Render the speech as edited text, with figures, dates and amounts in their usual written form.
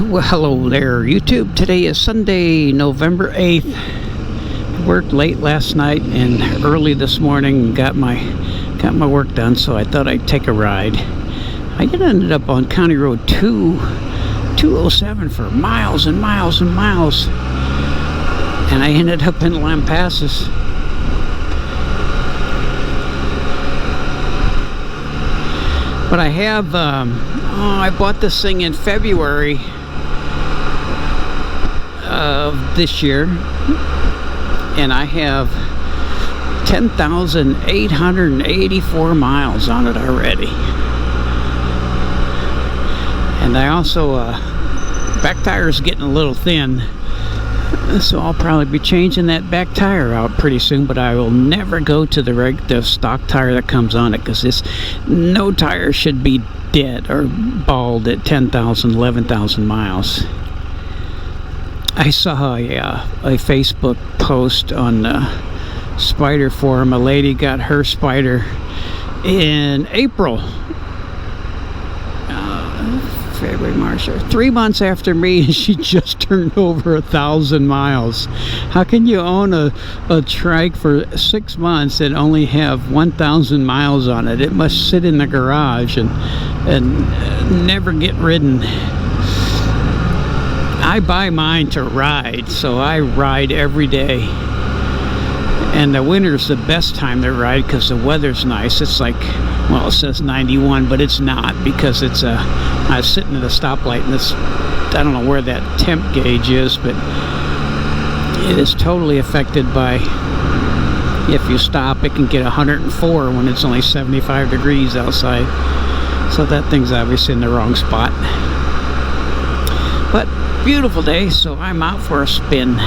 Well, hello there, YouTube. Today is Sunday, November 8th. Worked late last night and early this morning. Got my work done, so I thought I'd take a ride. I ended up on County Road 207 for miles and miles and miles, and I ended up in Lampasas. But I have, I bought this thing in February of this year, and I have 10,884 miles on it already. And I also, back tire is getting a little thin, so I'll probably be changing that back tire out pretty soon, but I will never go to the stock tire that comes on it, because no tire should be dead or bald at 10,000, 11,000 miles. I saw a Facebook post on the Spider forum. A lady got her Spider in April, February, March, 3 months after me, and she just turned over 1,000 miles. How can you own a Trike for 6 months and only have 1,000 miles on it? It must sit in the garage and never get ridden. I buy mine to ride, so I ride every day. And the winter's the best time to ride because the weather's nice. It's like, well, it says 91, but it's not, because I was sitting at a stoplight, and I don't know where that temp gauge is, but it is totally affected by, if you stop, it can get 104 when it's only 75 degrees outside. So that thing's obviously in the wrong spot. But beautiful day, so I'm out for a spin.